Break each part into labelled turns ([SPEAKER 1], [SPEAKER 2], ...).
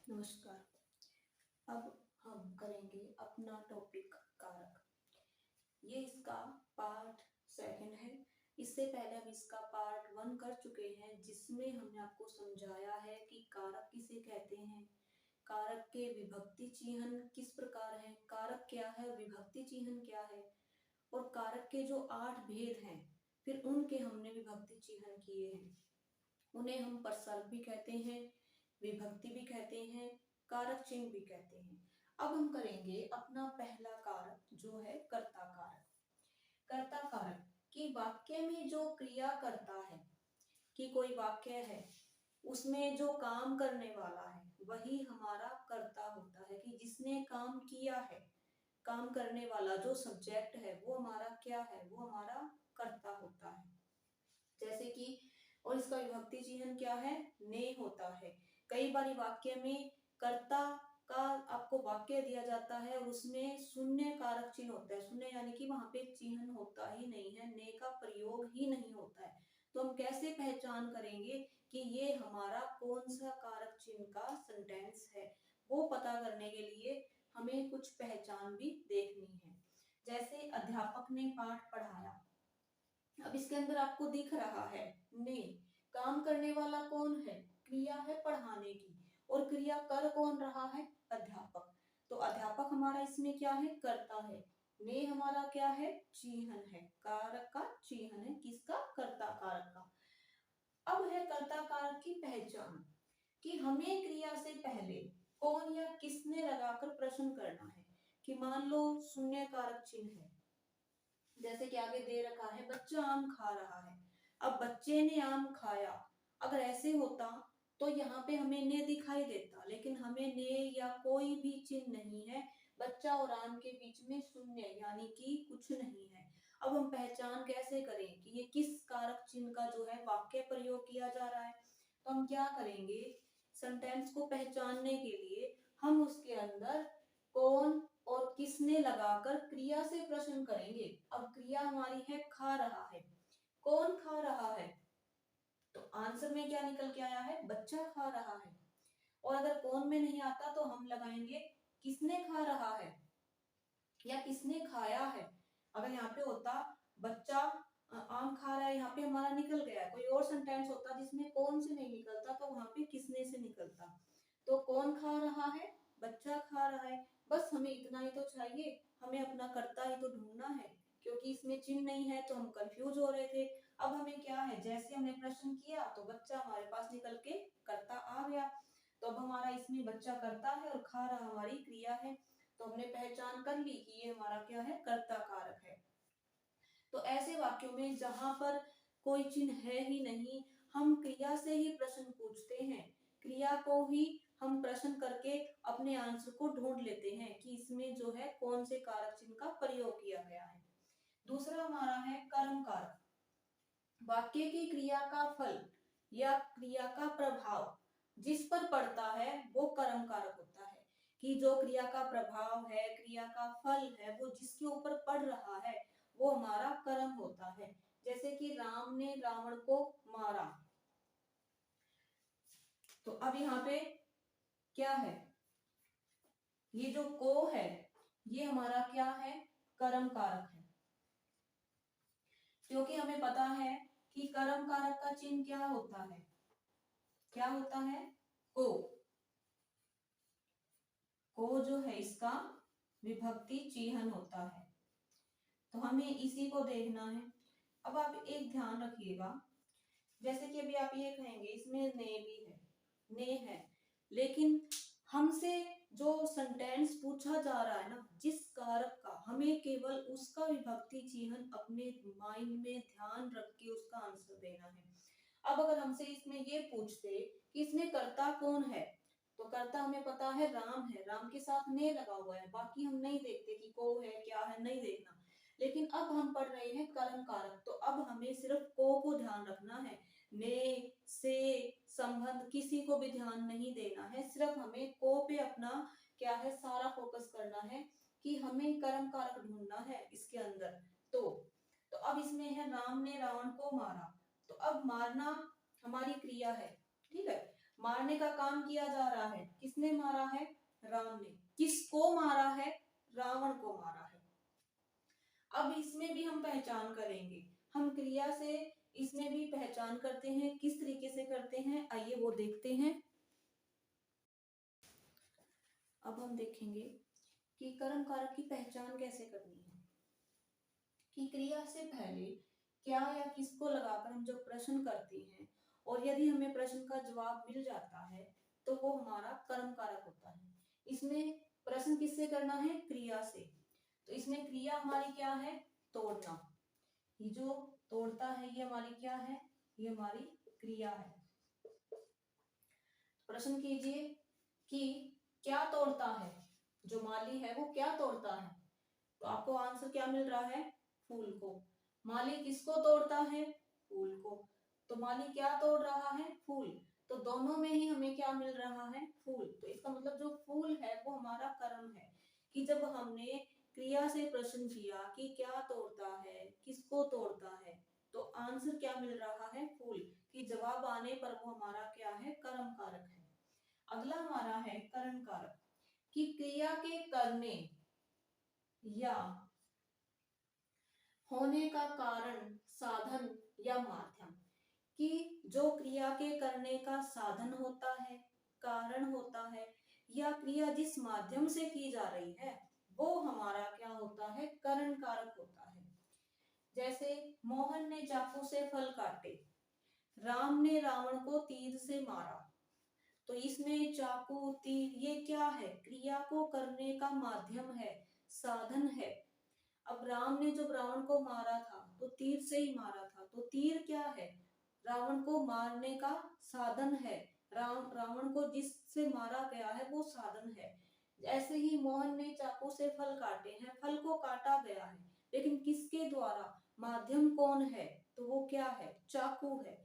[SPEAKER 1] नमस्कार। अब हम करेंगे अपना टॉपिक कारक। ये इसका पार्ट सेकंड है। इससे पहले हम इसका पार्ट वन कर चुके हैं, जिसमें हमने आपको समझाया है कि कारक किसे कहते हैं, कारक के विभक्ति चिन्ह किस प्रकार हैं, कारक क्या है, विभक्ति चिन्ह क्या है, और कारक के जो 8 भेद हैं फिर उनके हमने विभक्ति चिन्ह किए हैं। उन्हें हम प्रसर्ग भी कहते हैं, विभक्ति भी कहते हैं, कारक चिन्ह भी कहते हैं। अब हम करेंगे अपना पहला कारक जो है कर्ता कारक। कर्ता कारक कि वाक्य में जो क्रिया करता है, कि कोई वाक्य है उसमें जो काम करने वाला है वही हमारा कर्ता होता है, कि जिसने काम किया है, काम करने वाला जो सब्जेक्ट है वो हमारा क्या है, वो हमारा कर्ता होता है। जैसे कि और इसका विभक्ति चिन्ह क्या है, ने होता है। कई बार वाक्य में कर्ता का आपको वाक्य दिया जाता है और उसमें शून्य कारक चिन्ह होता है, शून्य यानी कि वहां पे चिन्ह होता ही नहीं है, ने का प्रयोग ही नहीं होता है। तो हम कैसे पहचान करेंगे कि ये हमारा कौन सा कारक चिन्ह का सेंटेंस है, वो पता करने के लिए हमें कुछ पहचान भी देखनी है। जैसे अध्यापक ने पाठ पढ़ाया, अब इसके अंदर आपको दिख रहा है ने, काम करने वाला कौन है, क्रिया है पढ़ाने की, और क्रिया कर कौन रहा है, अध्यापक। तो अध्यापक हमारा इसमें क्या है, कर्ता है। ने हमारा क्या है, चिन्ह है, कारक का चिन्ह है, किसका, कर्ता कारक का। अब है कर्ता कारक की पहचान, कि हमें क्रिया से पहले कौन या किसने लगाकर प्रश्न करना है। कि मान लो शून्य कारक चिन्ह है, जैसे कि आगे दे रखा है बच्चा आम खा रहा है, अब बच्चे ने आम खाया, अगर ऐसे होता तो यहाँ पे हमें ने दिखाई देता, लेकिन हमें ने या कोई भी चिन्ह नहीं है, बच्चा और आम के बीच में शून्य यानी कि कुछ नहीं है। अब हम पहचान कैसे करें कि ये किस कारक चिन्ह का जो है वाक्य प्रयोग किया जा रहा है। तो हम क्या करेंगे, सेंटेंस को पहचानने के लिए हम उसके अंदर कौन और किसने लगाकर क्रिया से प्रश्न करेंगे। अब क्रिया हमारी है खा रहा है, कौन खा रहा है, तो आंसर में क्या निकल के आया है, बच्चा खा रहा है। और अगर कौन में नहीं आता तो हम लगाएंगे किसने खा रहा है या किसने खाया है। अगर यहाँ पे होता बच्चा आम खा रहा है, यहाँ पे हमारा निकल गया, कोई और सेंटेंस होता जिसमें कौन से नहीं निकलता तो वहां पे किसने से निकलता। तो कौन खा रहा है, बच्चा खा रहा है, बस हमें इतना ही तो चाहिए, हमें अपना कर्ता ही तो ढूंढना है, क्योंकि इसमें चिन्ह नहीं है तो हम कंफ्यूज हो रहे थे। अब हमें क्या है, जैसे हमने प्रश्न किया तो बच्चा हमारे पास निकल के कर्ता आ गया, तो अब हमारा इसमें बच्चा कर्ता है और खा रहा हमारी क्रिया है। तो हमने पहचान कर ली कि ये हमारा क्या है, कर्ता कारक है। तो ऐसे वाक्यों में जहां पर कोई चिन्ह है ही नहीं, हम क्रिया से ही प्रश्न पूछते हैं, क्रिया को ही हम प्रश्न करके अपने आंसर को ढूंढ लेते हैं कि इसमें जो है कौन से कारक चिन्ह का प्रयोग किया गया है। दूसरा हमारा है कर्म कारक। वाक्य की क्रिया का फल या क्रिया का प्रभाव जिस पर पड़ता है वो कर्म कारक होता है, कि जो क्रिया का प्रभाव है, क्रिया का फल है, वो जिसके ऊपर पड़ रहा है वो हमारा कर्म होता है। जैसे कि राम ने रावण को मारा, तो अब यहाँ पे क्या है, ये जो को है ये हमारा क्या है, कर्म कारक है, क्योंकि हमें पता है कि कर्म कारक का चिन्ह क्या होता है, क्या होता है, को। को जो है इसका विभक्ति चिन्ह होता है, तो हमें इसी को देखना है। अब आप एक ध्यान रखिएगा, जैसे कि अभी आप ये कहेंगे इसमें ने भी है, ने है, लेकिन हमसे जो सेंटेंस पूछा जा रहा है ना, जिस कारक का, हमें केवल उसका विभक्ति चिन्ह अपने माइंड में ध्यान रख के उसका आंसर देना है। अब अगर हमसे इसमें ये पूछते कि इसमें कर्ता कौन है, तो कर्ता हमें पता है राम है, राम के साथ ने लगा हुआ है, बाकी हम नहीं देखते कि को है क्या है, नहीं देखना। लेकिन अब हम पढ़ रहे हैं कर्म कारक, तो अब हमें सिर्फ को ध्यान रखना है, ने से संबंध किसी को भी ध्यान नहीं देना है, सिर्फ हमें को पे अपना क्या है सारा फोकस करना है, कि हमें कर्म कारक ढूंढना है इसके अंदर। तो अब इसमें है राम ने रावण को मारा, तो अब मारना हमारी क्रिया है, ठीक है। मारने का काम किया जा रहा है। किसने मारा है? राम ने। किसको मारा है? रावण को मारा है। अब इसमें भी हम पहचान करेंगे, हम क्रिया से इसमें भी पहचान करते हैं। किस तरीके से करते हैं, आइए वो देखते हैं। अब हम देखेंगे कि कर्म कारक की पहचान कैसे करनी है, कि क्रिया से पहले क्या या किसको लगाकर हम जब प्रश्न करते हैं और यदि हमें प्रश्न का जवाब मिल जाता है तो वो हमारा कर्म कारक होता है। इसमें प्रश्न किससे करना है? क्रिया से। तो इसमें क्रिया हमारी क्या है? तोड़ना। ये जो तोड़ता है ये हमारी क्या है? ये हमारी क्रिया है। प्रश्न कीजिए कि क्या तोड़ता है? जो माली है वो क्या तोड़ता है? तो आपको आंसर क्या मिल रहा है? फूल को। माली किसको तोड़ता है? फूल को। तो माली क्या तोड़ रहा है? फूल। तो दोनों में ही हमें क्या मिल रहा है? फूल। तो इसका मतलब जो फूल है वो हमारा कर्म है, कि जब हमने क्रिया से प्रश्न किया कि क्या तोड़ता है, किसको तोड़ता है, तो आंसर क्या मिल रहा है? फूल। कि जवाब आने पर वो हमारा क्या है? कर्म कारक है। अगला हमारा है करण कारक, कि क्रिया के करने या होने का कारण, साधन या माध्यम। कि जो क्रिया के करने का साधन होता है, कारण होता है, या क्रिया जिस माध्यम से की जा रही है वो हमारा क्या होता है? करण कारक होता है। जैसे मोहन ने चाकू से फल काटे, राम ने रावण को तीर से मारा। तो इसमें चाकू, तीर ये क्या है? क्रिया को करने का माध्यम है, साधन है। अब राम ने जब रावण को मारा था तो तीर से ही मारा था, तो तीर क्या है? रावण को मारने का साधन है। रावण को जिससे मारा गया है वो साधन है। ऐसे ही मोहन ने चाकू से फल काटे हैं, फल को काटा गया है, लेकिन किसके द्वारा? माध्यम कौन है? तो वो क्या है? चाकू है।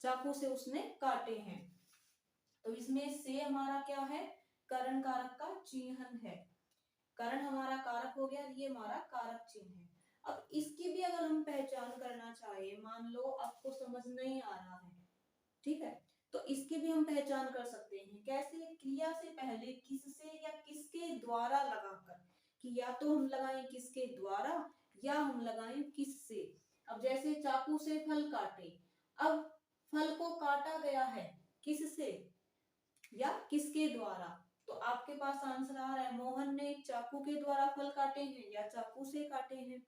[SPEAKER 1] चाकू से उसने काटे हैं। तो इसमें से हमारा क्या है? करण कारक का चिन्ह है। करण हमारा कारक हो गया, ये हमारा कारक चिन्ह है। अब इसकी भी अगर हम पहचान करना चाहे, मान लो आपको समझ नहीं आ रहा है, ठीक है, तो इसकी भी हम पहचान कर सकते हैं। कैसे? क्रिया से पहले किससे या किसके द्वारा लगाकर, कि या तो हम लगाएं किसके द्वारा या हम लगाएं किससे। अब जैसे चाकू से फल काटे, अब फल को काटा गया है किससे या किसके द्वारा? तो आपके पास आंसर आ रहा है, मोहन ने चाकू के द्वारा फल काटे हैं या चाकू से काटे हैं।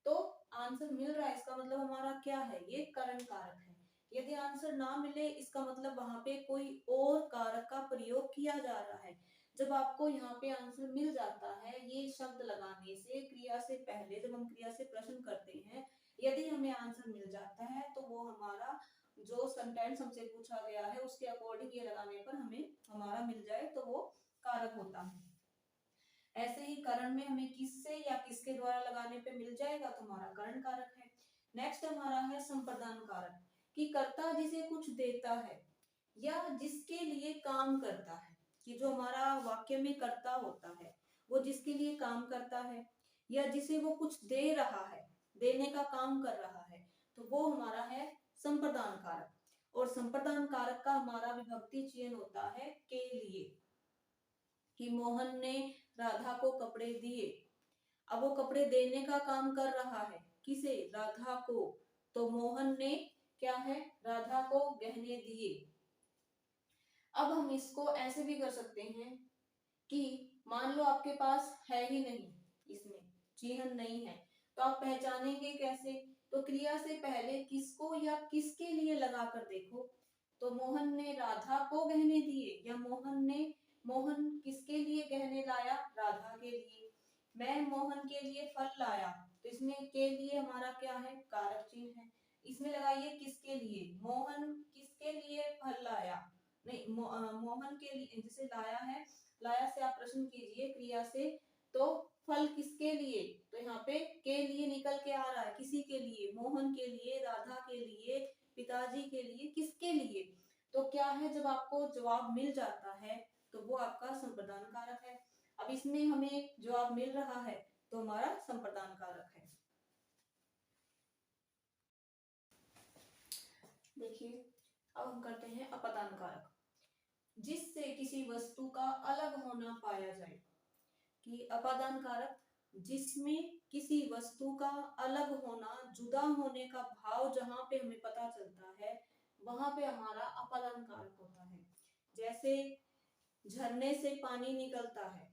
[SPEAKER 1] तो आंसर मिल रहा है, इसका मतलब हमारा क्या है? ये करण कारक है। यदि आंसर ना मिले, इसका मतलब वहां पे कोई और कारक का प्रयोग किया जा रहा है। जब आपको यहाँ पे आंसर मिल जाता है ये शब्द लगाने से, क्रिया से पहले जब हम क्रिया से प्रश्न करते हैं, यदि हमें आंसर मिल जाता है तो वो हमारा जो सेंटेंस हमसे पूछा गया है उसके अकॉर्डिंग ये लगाने पर हमें हमारा मिल जाए तो वो कारक होता है। ऐसे ही करण में हमें किससे या किसके द्वारा लगाने पे मिल जाएगा तो हमारा करण कारक है। नेक्स्ट हमारा है संप्रदान कारक, कि कर्ता जिसे कुछ देता है या जिसके लिए काम करता है, कि जो हमारा वाक्य में कर्ता होता है वो जिसके लिए काम करता है या जिसे वो कुछ दे रहा है, देने का काम कर रहा है, तो वो हमारा है संप्रदान कारक। और संप्रदान कारक का हमारा विभक्ति चयन होता है के लिए, कि मोहन ने राधा को कपड़े दिए। अब वो कपड़े देने का काम कर रहा है, किसे? राधा को। तो मोहन ने क्या है? राधा को गहने दिए। अब हम इसको ऐसे भी कर सकते हैं कि मान लो आपके पास है ही नहीं, इसमें चिन्ह नहीं है, तो आप पहचानेंगे कैसे? तो क्रिया से पहले किसको या किसके लिए लगाकर देखो। तो मोहन ने राधा को गहने दिए, या मोहन किसके लिए गहने लाया? राधा के लिए। मैं मोहन के लिए फल लाया, तो इसमें के लिए हमारा क्या है? कारक चिन्ह है। इसमें लगाइए किसके लिए? मोहन किसके लिए फल लाया? नहीं, मोहन के लिए, जैसे लाया है, लाया से आप प्रश्न कीजिए क्रिया से, तो फल किसके लिए? तो यहाँ पे के लिए निकल के आ रहा है, किसी के लिए? मोहन के लिए, राधा के लिए, पिताजी के लिए, किसके लिए? तो क्या है, जब आपको जवाब मिल जाता है तो वो आपका संप्रदान कारक है। अब इसमें हमें जवाब मिल रहा है तो हमारा संप्रदान कारक है। देखिए अब हम करते हैं अपादान कारक, जिससे किसी वस्तु का अलग होना पाया जाए। कि अपादान कारक जिसमें किसी वस्तु का अलग होना, जुदा होने का भाव जहां पे हमें पता चलता है, वहां पे हमारा अपादान कारक होता है। जैसे झरने से पानी निकलता है,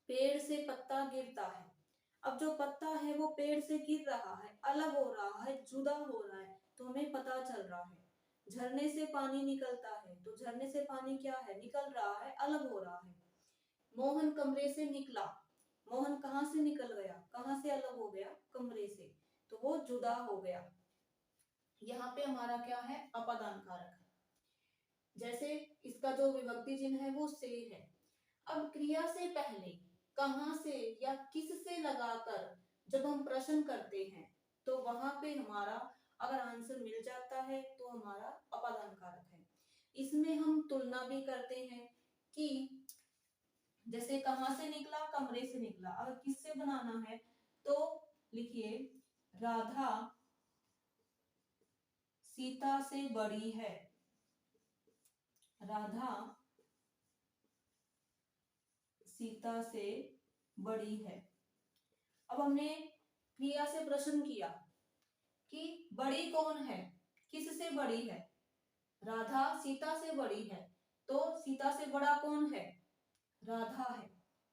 [SPEAKER 1] पेड़ से पत्ता गिरता है। अब जो पत्ता है वो पेड़ से गिर रहा है, अलग हो रहा है, जुदा हो रहा है, तो हमें पता चल रहा है। झरने से पानी निकलता है तो झरने से पानी क्या है, निकल रहा है, अलग हो रहा है। मोहन कमरे से निकला, मोहन कहां से निकल गया, कहां से अलग हो गया, कमरे से, तो वो जुदा हो गया। यहाँ पे हमारा क्या है, अपादान कारक है। जैसे इसका जो विभक्ति चिन्ह है वो से है। अब क्रिया से पहले कहां से या किस से लगाकर जब हम प्रश्न करते हैं तो वहां पे हमारा अगर आंसर मिल जाता है तो हमारा अपादान कारक है। इसमें हम तुलना भी करते हैं कि जैसे कहां से निकला, कमरे से निकला। अगर किससे बनाना है तो लिखिए राधा सीता से बड़ी है, राधा सीता से बड़ी है। अब हमने क्रिया से प्रश्न किया कि बड़ी कौन है, किससे बड़ी है, राधा सीता से बड़ी है, तो सीता से बड़ा कौन है, राधा है।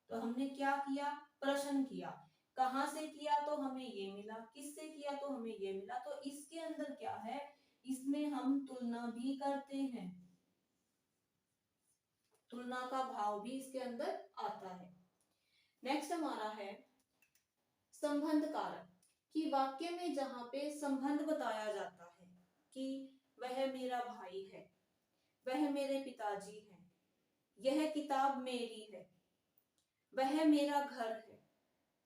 [SPEAKER 1] तो हमने क्या किया, प्रश्न किया। कहां से किया तो हमें ये मिला, किससे किया तो हमें ये मिला। तो इसके अंदर क्या है, इसमें हम तुलना भी करते हैं, तुलना का भाव भी इसके अंदर आता है। नेक्स्ट हमारा है संबंध कारक। कि वाक्य में जहां पे संबंध बताया जाता है कि वह मेरा भाई है, वह मेरे पिताजी हैं, यह किताब मेरी है, वह मेरा घर है,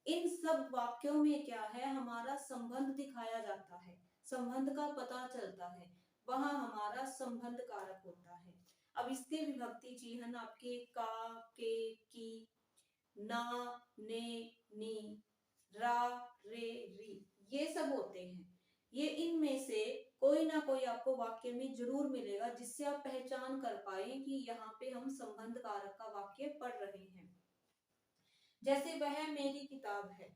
[SPEAKER 1] इन सब वाक्यों में क्या है, हमारा संबंध दिखाया जाता है, संबंध का पता चलता है, वहां हमारा संबंध कारक होता है। अब इसके विभक्ति चिन्ह आपके का, के, की, ना, ने, नी, रा, रे, री, ये सब होते हैं। ये इनमें से कोई ना कोई आपको वाक्य में जरूर मिलेगा जिससे आप पहचान कर पाए कि यहाँ पे हम संबंध कारक का वाक्य पढ़ रहे हैं। जैसे वह मेरी किताब है।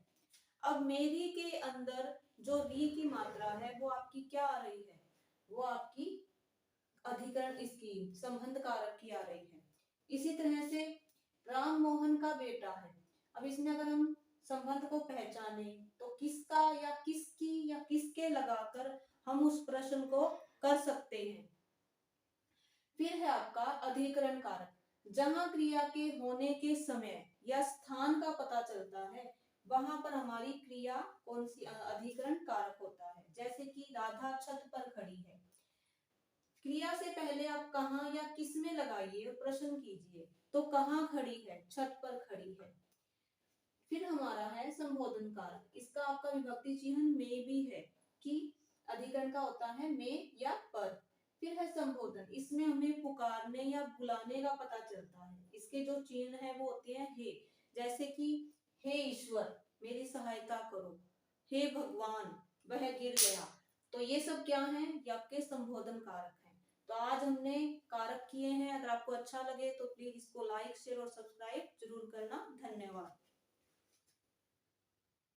[SPEAKER 1] अब मेरी के अंदर जो री की मात्रा है वो आपकी क्या आ रही है, वो आपकी अधिकरण इसकी संबंध कारक की आ रही है। इसी तरह से राम मोहन का बेटा है। अब इसमें अगर हम संबंध को पहचाने तो किसका या किसकी या किसके लगाकर हम उस प्रश्न को कर सकते हैं। फिर है आपका अधिकरण कारक। जहां क्रिया के होने के समय या स्थान का पता चलता है वहां पर हमारी क्रिया कौन सी, अधिकरण कारक होता है। जैसे कि राधा छत पर खड़ी है। क्रिया से पहले आप कहां या किस में लगाइए, प्रश्न कीजिए, तो कहां खड़ी है, छत पर खड़ी है। फिर हमारा है संबोधन कारक। इसका आपका विभक्ति चिन्ह में भी है कि अधिकरण का होता है में या पर। फिर है संबोधन, इसमें हमें पुकारने या बुलाने का पता चलता है। इसके जो चिन्ह है वो होते हैं हे। जैसे कि हे ईश्वर मेरी सहायता करो, हे भगवान वह गिर गया। तो ये सब क्या है, ये आपके संबोधन कारक हैं। तो आज हमने कारक किए हैं। अगर आपको अच्छा लगे तो प्लीज इसको लाइक, शेयर और सब्सक्राइब जरूर करना। धन्यवाद।